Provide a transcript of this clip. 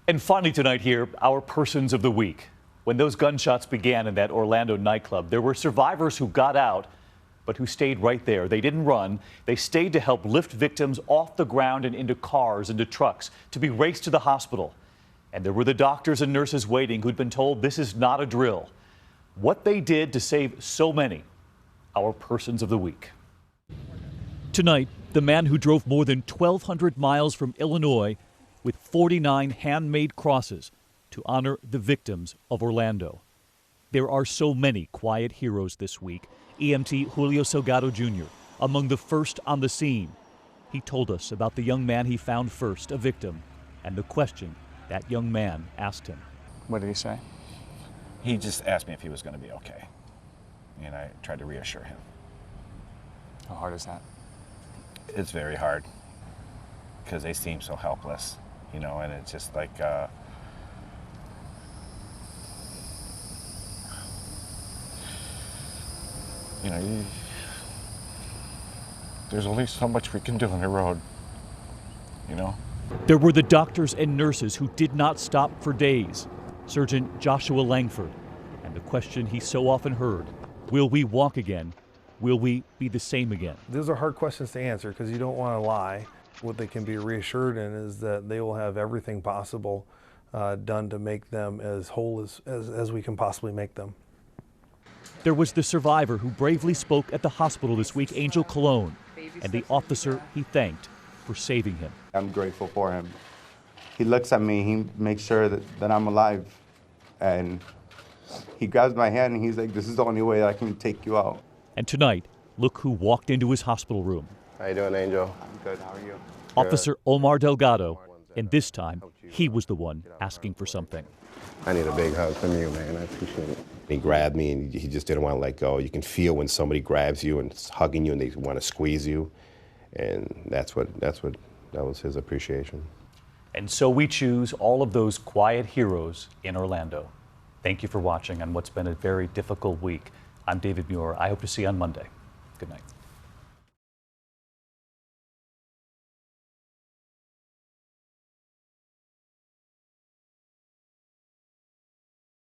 And finally tonight here, our persons of the week. When those gunshots began in that Orlando nightclub, there were survivors who got out, but who stayed right there. They didn't run. They stayed to help lift victims off the ground and into cars, into trucks, to be raced to the hospital. And there were the doctors and nurses waiting who'd been told this is not a drill. What they did to save so many, our persons of the week. Tonight, the man who drove more than 1,200 miles from Illinois with 49 handmade crosses to honor the victims of Orlando. There are so many quiet heroes this week. EMT Julio Salgado Jr., among the first on the scene. He told us about the young man he found first, a victim, and the question that young man asked him. What did he say? He just asked me if he was going to be okay, and I tried to reassure him. How hard is that? It's very hard because they seem so helpless, you know, and it's just like, you know, there's only so much we can do on the road, you know? There were the doctors and nurses who did not stop for days. Surgeon Joshua Langford, and the question he so often heard, will we walk again? Will we be the same again? Those are hard questions to answer because you don't want to lie. What they can be reassured in is that they will have everything possible done to make them as whole as we can possibly make them. There was the survivor who bravely spoke at the hospital this week, Angel Colon, and the officer he thanked for saving him. I'm grateful for him. He looks at me, he makes sure that I'm alive, and he grabs my hand and he's like, this is the only way that I can take you out. And tonight, look who walked into his hospital room. How you doing, Angel? I'm good, how are you? Officer Omar Delgado, and this time, he was the one asking for something. I need a big hug from you, man. I appreciate it. He grabbed me and he just didn't want to let go. You can feel when somebody grabs you and is hugging you and they want to squeeze you. And that was his appreciation. And so we choose all of those quiet heroes in Orlando. Thank you for watching on what's been a very difficult week. I'm David Muir. I hope to see you on Monday. Good night.